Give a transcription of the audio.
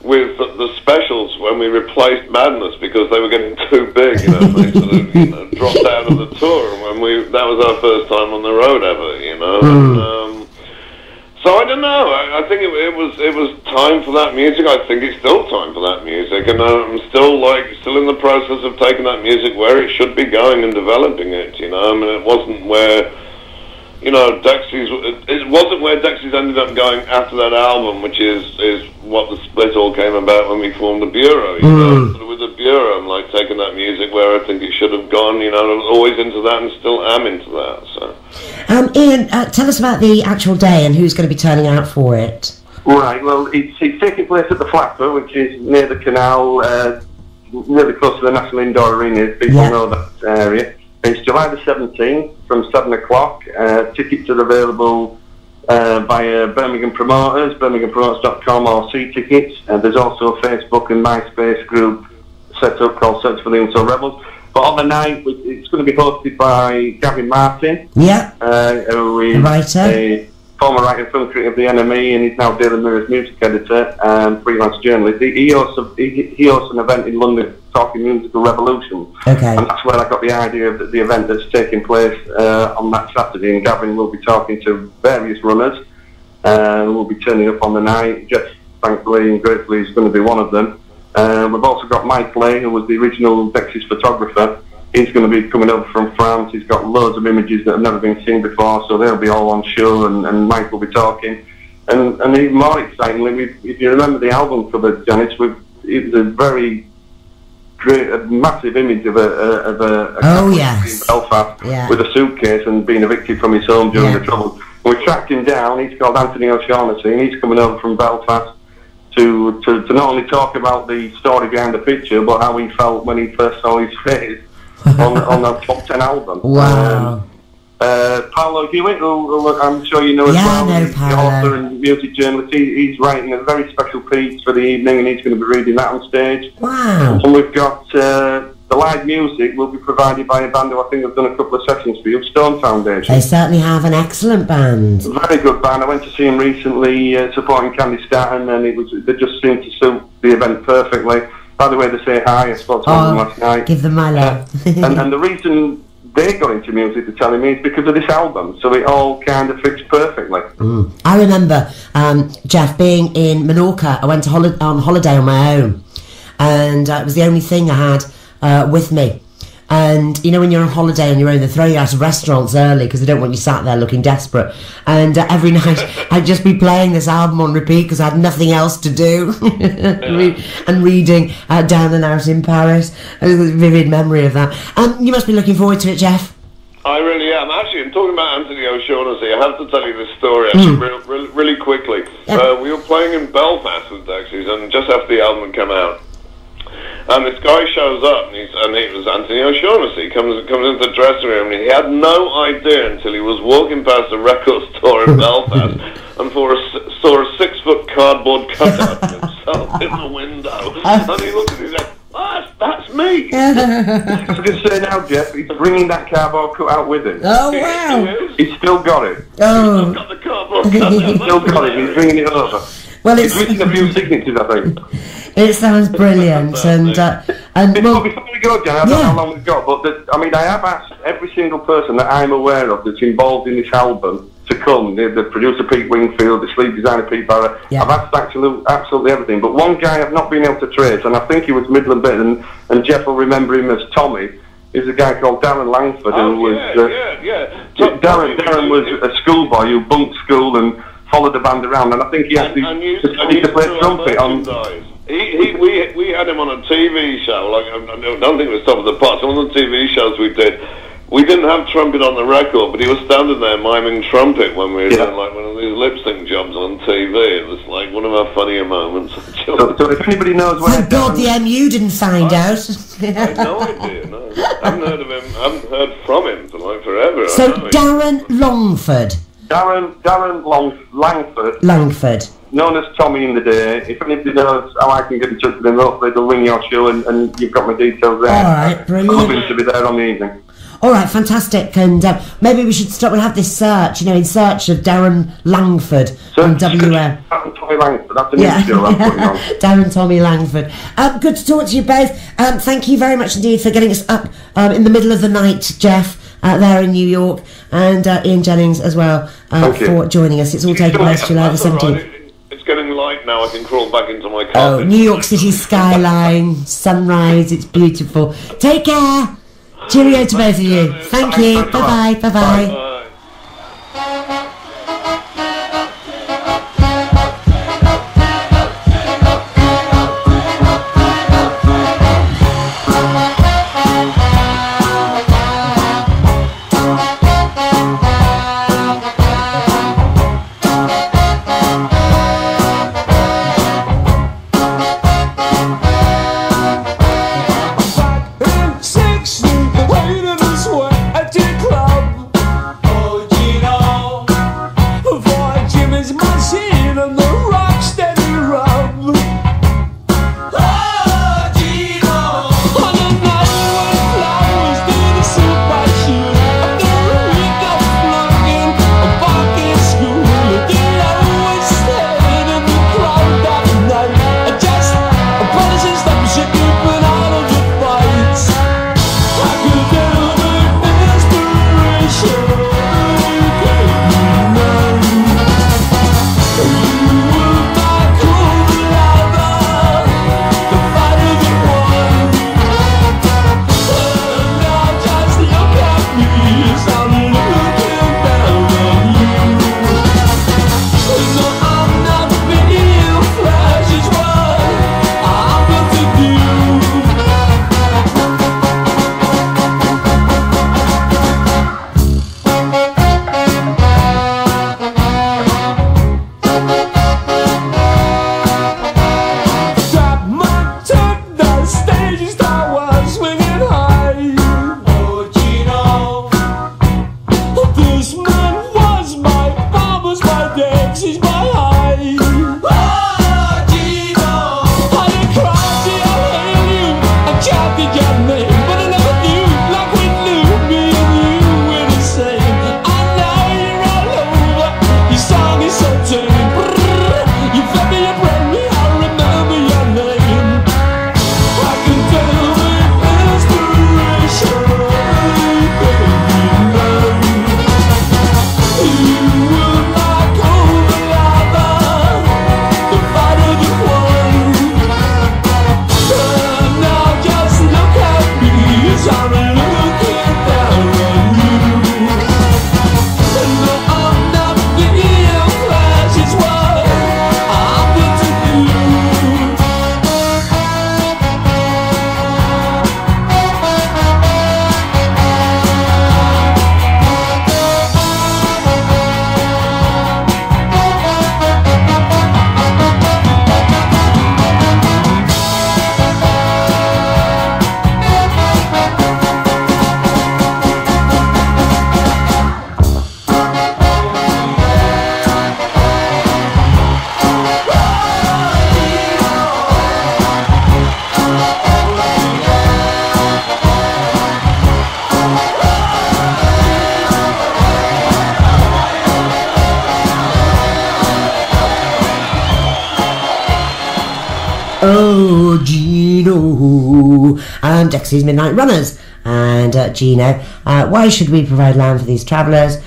with the specials when we replaced Madness because they were getting too big, you know, they sort of, dropped out of the tour, and that was our first time on the road ever, you know, and, so I don't know, I think it was time for that music. I think it's still time for that music, and I'm still in the process of taking that music where it should be going and developing it, you know. I mean, it wasn't where, you know, it wasn't where Dexys ended up going after that album, which is what the split all came about when we formed the Bureau, you know. But with the Bureau, I'm like taking that music where I think it should have gone, you know. I was always into that and still am into that, so. Ian, tell us about the actual day and who's going to be turning out for it. Right, well, it's taking place at the Flapper, which is near the canal, really close to the National Indoor Arena, if people know that area. It's July the 17th from 7 o'clock. Tickets are available via Birmingham Promoters, birminghampromoters.com, or C-Tickets. There's also a Facebook and MySpace group set up called Search for the Untold Rebels. But on the night, it's going to be hosted by Gavin Martin, who is a former writer and film critic of The Enemy, and he's now Daily Mirror's music editor and freelance journalist. He hosts an event in London talking musical revolution. Okay. And that's where I got the idea of the event that's taking place on that Saturday, and Gavin will be talking to various runners, and will be turning up on the night. Jeff, thankfully and gratefully, is going to be one of them. We've also got Mike Lay, who was the original Dexys photographer. He's going to be coming over from France. He's got loads of images that have never been seen before, so they'll be all on show, and Mike will be talking. And even more excitingly, if you remember the album cover, Janice, it was a very great, a massive image of a in Belfast with a suitcase and being evicted from his home during the Trouble. And we tracked him down. He's called Anthony O'Shaughnessy, and he's coming over from Belfast to not only talk about the story behind the picture, but how he felt when he first saw his face on the top 10 album. Wow. Paolo Hewitt, who I'm sure you know as well, he's the author and music journalist. He's writing a very special piece for the evening, and he's going to be reading that on stage. Wow. And we've got the live music will be provided by a band who I think have done a couple of sessions for you, Stone Foundation. They certainly have an excellent band. Very good band. I went to see him recently supporting Candy Staton, and they just seemed to suit the event perfectly. By the way, they say hi. I spoke to them last night. Give them my love. and the reason they got into music, they're telling me, is because of this album. So it all kind of fits perfectly. I remember, Jeff, being in Menorca. I went on holiday on my own, and it was the only thing I had with me. And you know, when you're on holiday on your own, they throw you out of restaurants early because they don't want you sat there looking desperate. And every night I'd just be playing this album on repeat because I had nothing else to do. And reading Down and Out in Paris. A vivid memory of that. You must be looking forward to it, Jeff. I really am. Actually, I'm talking about Anthony O'Shaughnessy. I have to tell you this story actually really quickly. We were playing in Belfast with Dexys, and just after the album had come out, and this guy shows up, and it was Anthony O'Shaughnessy. Comes into the dressing room, and he had no idea until he was walking past a record store in Belfast and saw a 6-foot cardboard cutout of himself in the window. And he looked at it and said, that's me. I was going to say now, Jeff, he's bringing that cardboard cutout with him. Oh, wow. He's still got it. Oh. He's still got the cardboard cutout. He's still got it. He's bringing it over. Well, he's missing a few signatures, I think. It sounds brilliant, Before we go, Jan, I don't know how long we've got, but I have asked every single person that I'm aware of that's involved in this album to come. The producer Pete Wingfield, the sleeve designer Pete Barrett. I've asked absolutely everything, but one guy I've not been able to trace, and I think he was Midland Bit, and Jeff will remember him as Tommy. Is a guy called Darren Langford who was Darren was a schoolboy who bunked school and followed the band around, and I think he actually studied to play trumpet on. We had him on a TV show. Like I don't think it was Top of the Pops. One of the TV shows we did, we didn't have trumpet on the record, but he was standing there miming trumpet when we were doing like one of these lip sync jobs on TV. It was like one of our funnier moments. So if anybody knows where... Thank God the MU didn't find out. I had no idea, no. I haven't heard of him, I haven't heard from him for like forever. So Darren Longford. Darren Langford, known as Tommy in the day. If anybody knows how I can get in touch with him, hopefully they'll ring your show, and you've got my details there. All right, brilliant. I'm hoping to be there on the evening. All right, fantastic. And maybe we should stop and have this search, in search of Darren Langford on WM. Tommy Langford, that's a new skill I'm putting on. Darren Tommy Langford. Good to talk to you both. Thank you very much indeed for getting us up in the middle of the night, Jeff, there in New York, and Ian Jennings as well for joining us. It's all taking place July the 17th. Right. It's getting light now. I can crawl back into my car. Oh, New York City skyline, sunrise, it's beautiful. Take care. Cheerio to both of you. Thank you. Bye-bye. Bye-bye. Bye. Oh, Gino. Dexys Midnight Runners. And Gino, why should we provide land for these travellers?